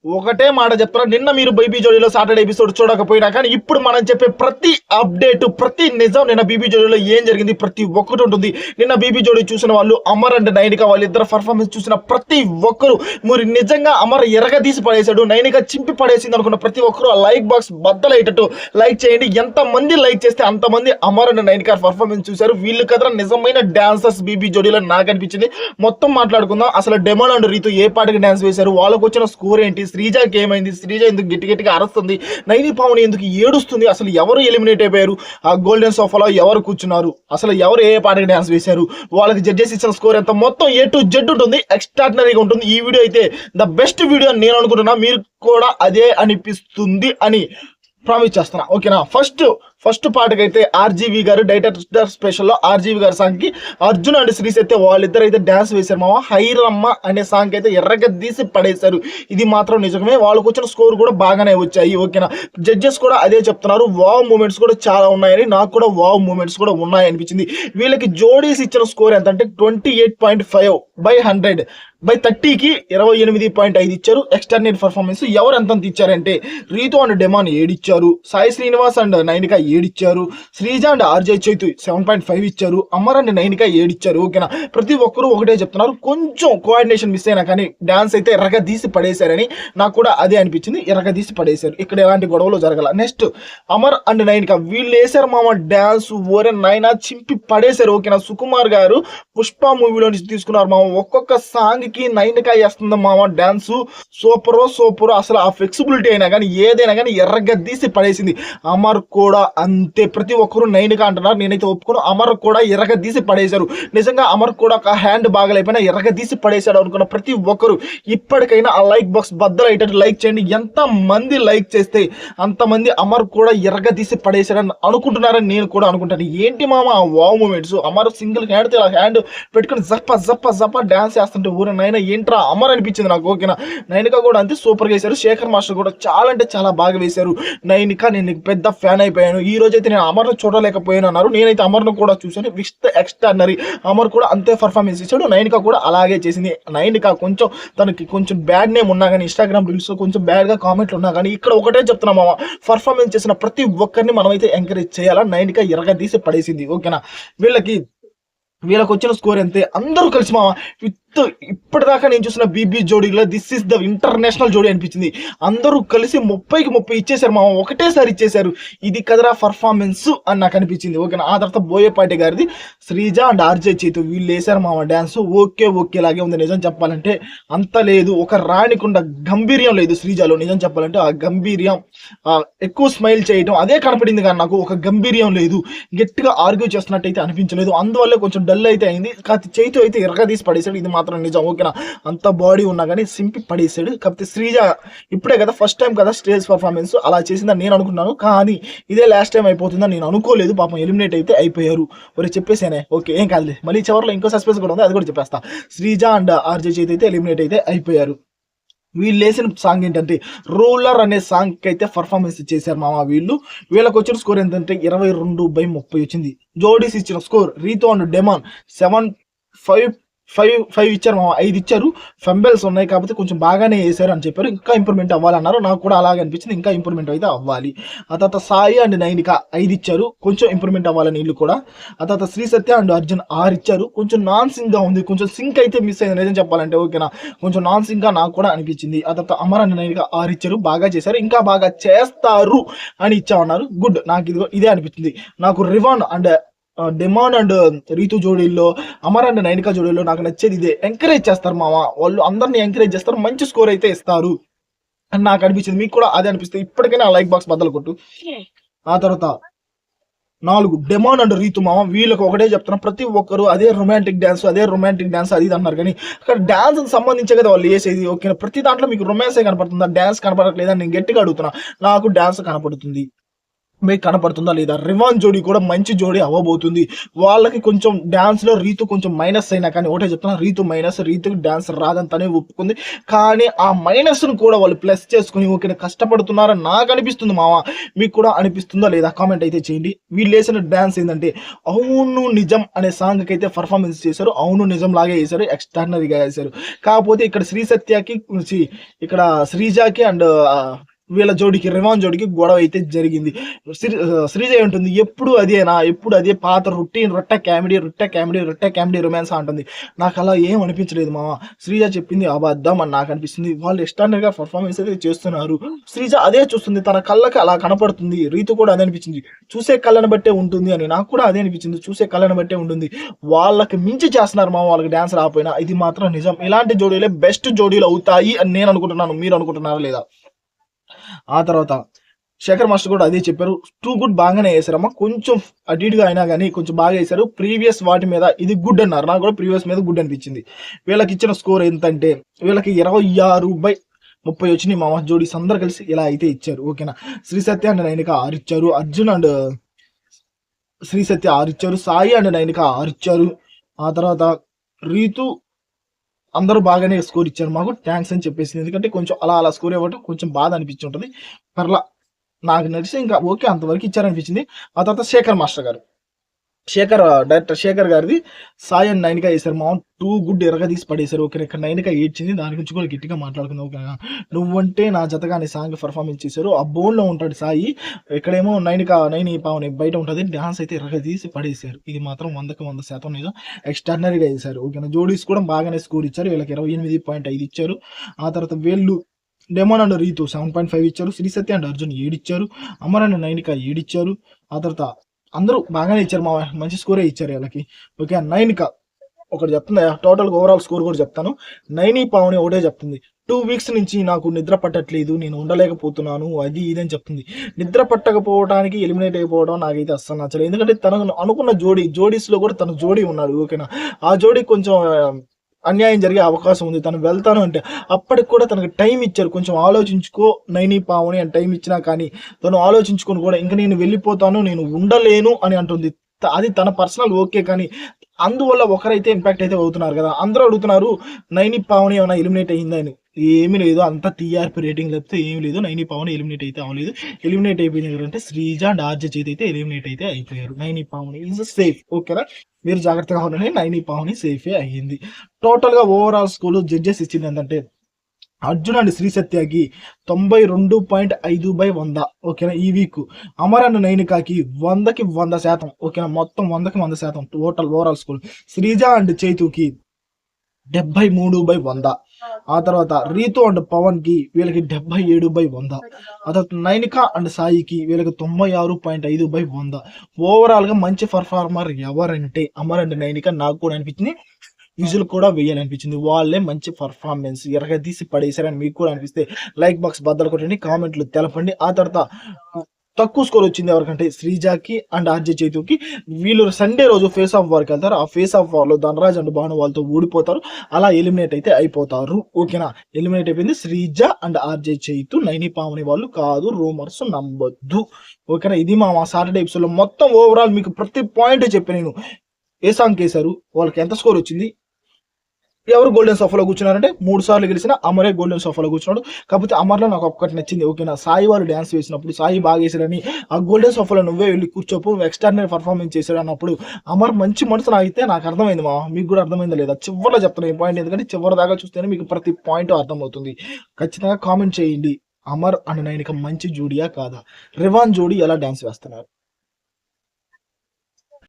ఒకటే మాట చెప్తున్నా, నిన్న మీరు బీబీ జోడీలో సాటర్డే ఎపిసోడ్ చూడకపోయినా కానీ ఇప్పుడు మనం చెప్పే ప్రతి అప్డేట్, ప్రతి నిజం నిన్న బీబీ జోడీలో ఏం జరిగింది ప్రతి ఒక్కటి ఉంటుంది. నిన్న బీబీ జోడీ చూసిన వాళ్ళు, అమర్ అండ్ నైనిక వాళ్ళిద్దరు పర్ఫార్మెన్స్ చూసిన ప్రతి ఒక్కరు మీరు నిజంగా అమర్ ఎరగదీసి పడేశాడు, నైనిక చింపి పడేసింది అనుకున్న ప్రతి ఒక్కరు ఆ లైక్ బాక్స్ బద్దలయ్యేటట్టు లైక్ చేయండి. ఎంతమంది లైక్ చేస్తే అంతమంది అమర్ అండ్ నైనిక పర్ఫార్మెన్స్ చూశారు. వీళ్ళు కదా నిజమైన డాన్సర్స్ బీబీ జోడీలో నాకు అనిపించింది. మొత్తం మాట్లాడుకుందాం. అసలు డెమోన్ అండ్ రీతు ఏ పాటకి డాన్స్ వేశారు, వాళ్ళకు వచ్చిన స్కోర్ ఏంటి, శ్రీజాకి ఏమైంది, శ్రీజ ఎందుకు గట్టిగా అరుస్తుంది, నైని పావని ఎందుకు ఏడుస్తుంది, అసలు ఎవరు ఎలిమినేట్ అయిపోయారు, ఆ గోల్డెన్ సోఫాలో ఎవరు కూర్చున్నారు, అసలు ఎవరు ఏ పాటకి డాన్స్ వేశారు, వాళ్ళకి జడ్జెస్ ఇచ్చిన స్కోర్ ఎంత, మొత్తం A to Z ఉంటుంది. ఎక్స్ట్రాడినరీగా ఉంటుంది. ఈ వీడియో అయితే ద బెస్ట్ వీడియో అని నేను అనుకుంటున్నా. మీరు కూడా అదే అనిపిస్తుంది అని ప్రామిస్ చేస్తున్నా. ఓకేనా. ఫస్ట్ పాటకైతే ఆర్జీవి గారు డైరెక్టర్ స్పెషల్లో ఆర్జీవి గారి సాంగ్ కి అర్జున్ అండ్ శ్రీస్ అయితే వాళ్ళిద్దరు అయితే డాన్స్ వేశారు మామ. హైరమ్మ అనే సాంగ్ అయితే ఎర్రగా తీసి పడేశారు. ఇది మాత్రం నిజమే. వాళ్ళకు వచ్చిన స్కోర్ కూడా బాగానే వచ్చాయి. ఓకేనా. జడ్జెస్ కూడా అదే చెప్తున్నారు. వావ్ మూమెంట్స్ కూడా చాలా ఉన్నాయని, నాకు కూడా వావ్ మూమెంట్స్ కూడా ఉన్నాయి అనిపించింది. వీళ్ళకి జోడీస్ ఇచ్చిన స్కోర్ ఎంత అంటే 28.5/100/30కి 28.5 ఇచ్చారు. ఎక్స్టర్నల్ పర్ఫార్మెన్స్ ఎవరు ఎంత ఇచ్చారంటే రీతు అండ్ డెమాన్ 7 ఇచ్చారు, సాయి శ్రీనివాస్ అండ్ నైనిక 7 ఇచ్చారు, శ్రీజ అండ్ ఆర్జే చైతు 7.5 ఇచ్చారు, అమర్ అండ్ నైనిక 7 ఇచ్చారు. ఓకేనా. ప్రతి ఒక్కరు ఒకటే చెప్తున్నారు, కొంచెం కోఆర్డినేషన్ మిస్ అయినా కానీ డాన్స్ అయితే ఎర్రగా తీసి పడేశారని. నాకు కూడా అదే అనిపించింది. ఎర్రగా తీసి పడేశారు. ఇక్కడ ఎలాంటి గొడవలు జరగాల. నెక్స్ట్ అమర్ అండ్ నైనిక వీళ్ళు వేశారు మామ డాన్స్. ఓరే నైనా చింపి పడేశారు. ఓకేనా. సుకుమార్ గారు పుష్ప మూవీలో నుంచి తీసుకున్నారు మామ. ఒక్కొక్క సాంగ్ కి నైనిక వేస్తుంది మామ డాన్స్. సూపర్. అసలు ఆ ఫ్లెక్సిబిలిటీ అయినా కానీ ఏదైనా కానీ ఎర్రగా తీసి పడేసింది. అమర్ కూడా అంతే. ప్రతి ఒక్కరు నైనిక అంటున్నారు, నేనైతే ఒప్పుకోను. అమర్ కూడా ఎర్రగా తీసి పడేశారు. నిజంగా అమర్ కూడా ఒక హ్యాండ్ బాగలేకపోయినా ఎర్రగా తీసి పడేశాడు అనుకున్న ప్రతి ఒక్కరు ఇప్పటికైనా ఆ లైక్ బాక్స్ బద్దలు అయ్యేటట్టు లైక్ చేయండి. ఎంత మంది లైక్ చేస్తే అంతమంది అమర్ కూడా ఎర్రగా తీసి పడేశాడని అనుకుంటున్నారని నేను కూడా అనుకుంటాను. ఏంటి మామ ఆ wow moments. Amar single hand hand పెట్టుకుని జప్ప డాన్స్ చేస్తుంటే ఊరే నైనా ఏంట్రా అమర్ అనిపించింది నాకు. ఓకేనా. నైనిక కూడా అంతే సూపర్గా వేశారు. శేఖర్ మాస్టర్ కూడా చాలా అంటే చాలా బాగా వేశారు. నైనిక నేను పెద్ద ఫ్యాన్ అయిపోయాను. ఈ రోజు అయితే నేను అమర్ను చూడలేకపోయాను అన్నారు. నేనైతే అమర్ను కూడా చూశాను. With extraordinary. అమర్ కూడా అంతే పర్ఫార్మెన్స్ ఇచ్చాడు. నైనిక కూడా అలాగే చేసింది. నైనిక కొంచెం తనకి కొంచెం బ్యాడ్ నేమ్ ఉన్నా కానీ, ఇన్స్టాగ్రామ్ రీల్స్ కొంచెం బ్యాడ్ గా కామెంట్లు ఉన్నా కానీ, ఇక్కడ ఒకటే చెప్తున్నాం మామ, పర్ఫార్మెన్స్ చేసిన ప్రతి ఒక్కరిని మనం అయితే ఎంకరేజ్ చేయాలా. నైనిక ఎరగా తీసి పడేసింది. ఓకేనా. వీళ్ళకి వచ్చిన స్కోర్ అంతే. అందరూ కలిసి మామ ఇప్పటిదాకా నేను చూసిన బీబీ జోడీలో దిస్ ఇస్ ద ఇంటర్నేషనల్ జోడీ అనిపించింది. అందరూ కలిసి 30కి 30 ఇచ్చేసారు మామ. ఒకటేసారి ఇచ్చేసారు. ఇది కదరా పర్ఫార్మెన్స్ అని నాకు అనిపించింది. ఓకేనా. ఆ తర్వాత బోయేపాటి గారిది శ్రీజ అండ్ ఆర్జే చైతు వీళ్ళు వేసారు మామ డాన్స్. ఓకే లాగే ఉంది. నిజం చెప్పాలంటే అంత లేదు, ఒక రాణికుండా గంభీర్యం లేదు శ్రీజలో. నిజం చెప్పాలంటే ఆ గంభీర్యం, ఎక్కువ స్మైల్ చేయటం అదే కనపడింది కానీ నాకు ఒక గంభీర్యం లేదు. గట్టిగా ఆర్గ్యూ చేస్తున్నట్టు అయితే అనిపించలేదు. అందువల్ల కొంచెం డల్ అయితే అయింది. చైతు అయితే ఎరగదీసి పడేసాడు. ఇది మాత్రం నిజం. ఓకేనా. అంత బాడీ ఉన్నా కానీ సింపి పడేసాడు. కాకపోతే శ్రీజ ఇప్పుడే కదా ఫస్ట్ టైం కదా స్టేజ్ పర్ఫార్మెన్స్ అలా చేసిందని నేను అనుకున్నాను. కానీ ఇదే లాస్ట్ టైం అయిపోతుందని నేను అనుకోలేదు. పాపం ఎలిమినేట్ అయితే అయిపోయారు. ఒరే చెప్పేసానే. ఓకే ఏం కాదు. మళ్ళీ చివరిలో ఇంకో సస్పెన్స్ కూడా ఉంది, అది కూడా చెప్పేస్తా. శ్రీజ అండ్ ఆర్జే చైతు అయితే ఎలిమినేట్ అయితే అయిపోయారు. వీళ్ళు వేసిన సాంగ్ ఏంటంటే రూలర్ అనే సాంగ్ అయితే పర్ఫార్మెన్స్ చేశారు మామ. వీళ్ళకి వచ్చిన స్కోర్ ఏంటంటే 22/30 వచ్చింది. జోడీస్ ఇచ్చిన స్కోర్ రీతు అండ్ డెమాన్ 7.5 ఇచ్చారు మామ. 5 ఇచ్చారు. ఫంబెల్స్ ఉన్నాయి కాబట్టి కొంచెం బాగానే వేశారు అని చెప్పారు. ఇంకా ఇంప్రూవ్మెంట్ అవ్వాలన్నారు. నాకు కూడా అలాగే అనిపించింది. ఇంకా ఇంప్రూవ్మెంట్ అయితే అవ్వాలి. ఆ తర్వాత సాయి అండ్ నైనిక 5 ఇచ్చారు. కొంచెం ఇంప్రూవ్మెంట్ అవ్వాలని వీళ్ళు కూడా. ఆ తర్వాత శ్రీ సత్య అండ్ అర్జున్ 6 ఇచ్చారు. కొంచెం నాన్ సింక్ గా ఉంది. కొంచెం సింక్ అయితే మిస్ అయింది నిజం చెప్పాలంటే. ఓకేనా. కొంచెం నాన్ సింక్ గా నాకు కూడా అనిపించింది. ఆ తర్వాత అమర్ అండ్ నైనిక 6 ఇచ్చారు. బాగా చేశారు. ఇంకా బాగా చేస్తారు అని ఇచ్చామన్నారు. గుడ్. నాకు ఇదే అనిపించింది. నాకు Rivan and Demon and Ritu జోడీల్లో, అమర్ అండ్ నైనిక జోడీల్లో నాకు నచ్చేది ఇదే. ఎంకరేజ్ చేస్తారు మామ. వాళ్ళు అందరినీ ఎంకరేజ్ చేస్తారు. మంచి స్కోర్ అయితే ఇస్తారు అని నాకు అనిపించింది. మీకు కూడా అదే అనిపిస్తుంది. ఇప్పటికైనా లైక్ బాక్స్ బద్దలు కొట్టు. ఆ తర్వాత 4 డెమాన్ అండ్ రీతు మామ. వీళ్ళకి ఒకటే చెప్తున్నా, ప్రతి ఒక్కరు అదే రొమాంటిక్ డాన్స్ అది అన్నారు. కానీ అక్కడ డాన్స్ సంబంధించే కదా వాళ్ళు వేసేది. ఓకేనా. ప్రతి దాంట్లో మీకు రొమాన్సే కనపడుతుందా, డాన్స్ కనపడట్లేదా నేను గట్టిగా అడుగుతున్నా. నాకు డాన్స్ కనపడుతుంది. మీకు కనపడుతుందా లేదా? రివాన్ జోడీ కూడా మంచి జోడీ అవ్వబోతుంది. వాళ్ళకి కొంచెం డాన్స్‌లో రీతు కొంచెం మైనస్ అయినా కానీ ఒకటే చెప్తున్నా, రీతు మైనస్. రీతుకి డాన్స్ రాదని తనే ఒప్పుకుంది. కానీ ఆ మైనస్‌ను కూడా వాళ్ళు ప్లస్ చేసుకొని ఓకేనా కష్టపడుతున్నారని నాకనిపిస్తుంది మామ. మీకు కూడా అనిపిస్తుందా లేదా? కామెంట్ అయితే చేయండి. వీళ్ళేసిన డాన్స్ ఏందంటే 'అవును నిజం' అనే సాంగ్‌కైతే పెర్ఫార్మన్స్ చేశారు. అవును నిజం లాగే ఏశారు. ఎక్స్ట్రార్డినరీగా ఏశారు. కాకపోతే ఇక్కడ శ్రీ సత్యకి ఇక్కడ శ్రీజాకి అండ్ వీళ్ళ జోడికి రివాన్ జోడికి గొడవ అయితే జరిగింది. శ్రీజ ఏమంటుంది, ఎప్పుడు అదేనా, ఎప్పుడు అదే పాత రొటీన్ రొట్టె కామెడీ రొమాన్స్ అంటుంది. నాకు అలా ఏం అనిపించలేదు మామ. శ్రీజ చెప్పింది అబద్ధం అని నాకు అనిపిస్తుంది. వాళ్ళు ఎక్స్ట్రాడినరీగా పర్ఫార్మెన్స్ అయితే చేస్తున్నారు. శ్రీజ అదే చూస్తుంది, తన కళ్ళకి అలా కనపడుతుంది. రీతు కూడా అదే అనిపించింది, చూసే కళ్ళని బట్టే ఉంటుంది అని. నాకు కూడా అదే అనిపించింది, చూసే కళ్ళని బట్టే ఉంటుంది. వాళ్ళకి మించి చేస్తున్నారు మామ, వాళ్ళకి డాన్స్ రాకపోయినా. ఇది మాత్రం నిజం. ఇలాంటి జోడీలే బెస్ట్ జోడీలు అవుతాయి అని నేను అనుకుంటున్నాను. మీరు అనుకుంటున్నారా లేదా? ఆ తర్వాత శేఖర్ మాస్టర్ కూడా అదే చెప్పారు. టూ గుడ్ బాగానే వేసారమ్మా, కొంచెం అటు ఇటుగా అయినా కానీ కొంచెం బాగా వేశారు. ప్రీవియస్ వాటి మీద ఇది గుడ్ అన్నారు, నాకు కూడా ప్రీవియస్ మీద గుడ్ అనిపించింది. వీళ్ళకి ఇచ్చిన స్కోర్ ఎంతంటే వీళ్ళకి 26/30 వచ్చినాయి మామ. జోడీస్ అందరు కలిసి ఇలా అయితే ఇచ్చారు ఓకేనా. శ్రీ సత్య అండ్ నైనిక 6 ఇచ్చారు, అర్జున్ అండ్ శ్రీ సత్య 6 ఇచ్చారు, సాయి అండ్ నైనిక 6 ఇచ్చారు. ఆ తర్వాత రీతు అందరూ బాగానే స్కోర్ ఇచ్చారు, మాకు థ్యాంక్స్ అని చెప్పేసింది. ఎందుకంటే కొంచెం అలా స్కోర్ ఇవ్వడం కొంచెం బాధ అనిపించి ఉంటుంది. పర్లా నాకు నడిచి ఇంకా ఓకే అంతవరకు ఇచ్చారనిపించింది. ఆ తర్వాత శేఖర్ మాస్టర్ గారు, డైరెక్టర్ శేఖర్ గారిది సాయి అండ్ నైనిక వేశారు మామూలు టూ గుడ్ ఎరగదీసి పడేశారు ఓకే. ఇక్కడ నైనిక ఏడ్చింది, దాని గురించి కూడా గట్టిగా మాట్లాడుకుందాం ఓకే. నువ్వంటే నా జతగా అనే సాంగ్ పర్ఫార్మెన్స్ చేశారు. ఆ బోన్లో ఉంటాడు సాయి, ఇక్కడేమో నైని పావని బయట ఉంటుంది. డాన్స్ అయితే ఎరగదీసి పడేశారు. ఇది మాత్రం 100% నిజం, ఎక్స్ట్రాడినరీగా వేశారు ఓకేనా. జోడీస్ కూడా బాగానే స్కోర్ ఇచ్చారు. వీళ్ళకి 28.5 ఇచ్చారు. ఆ తర్వాత వీళ్ళు డెమోన్ అండ్ రీతు 7.5 ఇచ్చారు. శ్రీ సత్య అండ్ అర్జున్ 7 ఇచ్చారు. అమర్ అండ్ నైనిక 7 ఇచ్చారు. ఆ తర్వాత అందరూ బాగానే ఇచ్చారు మా, మంచి స్కోరే ఇచ్చారు వీళ్ళకి ఓకే. నైనిక ఒకటి చెప్తుంది, టోటల్ ఓవరాల్ స్కోర్ కూడా చెప్తాను. నైని పావని ఒకటే చెప్తుంది, 2 వీక్స్ నుంచి నాకు నిద్ర పట్టట్లేదు, నేను ఉండలేకపోతున్నాను, అది ఇదని చెప్తుంది. నిద్ర పట్టకపోవడానికి ఎలిమినేట్ అయిపోవడం నాకైతే అస్సలు నచ్చలేదు. ఎందుకంటే తనకు అనుకున్న జోడీస్లో కూడా తన జోడీ ఉన్నాడు ఓకేనా. ఆ జోడీ కొంచెం అన్యాయం జరిగే అవకాశం ఉంది. తను వెళ్తాను అంటే అప్పటికి కూడా తనకు టైం ఇచ్చారు, కొంచెం ఆలోచించుకో నైని పావని అని టైం ఇచ్చినా కానీ తను ఆలోచించుకొని కూడా ఇంకా నేను వెళ్ళిపోతాను, నేను ఉండలేను అని అంటుంది. అది తన పర్సనల్ ఓకే, కానీ అందువల్ల ఒకరైతే ఇంపాక్ట్ అయితే అవుతున్నారు కదా. అందరూ అడుగుతున్నారు నైని పావని ఏమైనా ఎలిమినేట్ అయ్యిందని. ఏమీ లేదు, అంతా టీఆర్పీ రేటింగ్ లేకపోతే ఏమీ లేదు. నైని పావని ఎలిమినేట్ అయితే అవ్వలేదు. ఎలిమినేట్ అయిపోయింది ఎవరంటే శ్రీజ అండ్ ఆర్జే చేతి అయితే ఎలిమినేట్ అయితే అయిపోయారు. నైని పావని ఈజ్ సేఫ్ ఓకేనా, మీరు జాగ్రత్తగా ఉండండి. నైని పావని సేఫే అయ్యింది. టోటల్గా ఓవరాల్ స్కోర్ జడ్జెస్ ఇచ్చింది ఏంటంటే అర్జున్ అండ్ శ్రీ సత్యకి 92.5/100 ఓకేనా ఈ వీక్. అమర్ అండ్ నైనికాకి 100% ఓకేనా, మొత్తం 100% total overall score. Sreeja and చైతుకి 73/100. ఆ తర్వాత రీతు అండ్ పవన్ కి వీళ్ళకి 77/100. ఆ తర్వాత నైనిక అండ్ సాయికి వీళ్ళకి 96.5/100. ఓవరాల్ గా మంచి పర్ఫార్మర్ ఎవరంటే అమర్ అండ్ నైనిక. నాకు కూడా అనిపించింది, విజులు కూడా వేయాలనిపించింది. వాళ్ళే మంచి పర్ఫార్మెన్స్ ఎరగదీసి పడేశారని మీకు కూడా అనిపిస్తే లైక్ బాక్స్ బద్దలు కొట్టండి, కామెంట్లు తెలపండి. ఆ తర్వాత తక్కువ స్కోర్ వచ్చింది ఎవరికంటే శ్రీజాకి అండ్ ఆర్జే చైతుకి. వీళ్ళు సండే రోజు ఫేస్ ఆఫ్ వార్కి వెళ్తారు. ఆ ఫేస్ ఆఫ్ వార్ లో ధనరాజ్ అండ్ భాను వాళ్ళతో ఓడిపోతారు. అలా ఎలిమినేట్ అయితే అయిపోతారు ఓకేనా. ఎలిమినేట్ అయిపోయింది శ్రీజ అండ్ ఆర్జే చైతు. నైని పావని వాళ్ళు కాదు, రూమర్స్ నమ్మొద్దు ఓకేనా. ఇది మా సాటర్డే ఎపిసోడ్ లో మొత్తం ఓవరాల్ మీకు ప్రతి పాయింట్ చెప్పి నేను ఏ సాంగ్ వేశారు, వాళ్ళకి ఎంత స్కోర్ వచ్చింది, ఎవరు గోల్డెన్ సోఫాలో కూర్చున్నారంటే 3 సార్లు గెలిచిన అమరే గోల్డెన్ సోఫాలో కూర్చున్నాడు. కాకపోతే అమర్లో నాకు ఒక్కటి నచ్చింది ఓకేనా. సాయి వాళ్ళు డ్యాన్స్ వేసినప్పుడు సాయి బాగా వేసాడని ఆ గోల్డెన్ సోఫాలో నువ్వే వెళ్ళి కూర్చోపు ఎక్స్ట్రాడినరీ పర్ఫార్మెన్స్ చేశాడు అన్నప్పుడు అమర్ మంచి మనసు నాగితే నాకు అర్థమైంది మా, మీకు కూడా అర్థమైందా లేదా చివరిలో చెప్తాను ఈ పాయింట్, ఎందుకంటే చివరి దాకా చూస్తేనే మీకు ప్రతి పాయింట్ అర్థమవుతుంది. ఖచ్చితంగా కామెంట్ చేయండి, అమర్ అండ్ నైనిక మంచి జోడియా కాదా, రివాన్ జోడీ ఎలా డాన్స్ వేస్తున్నారు.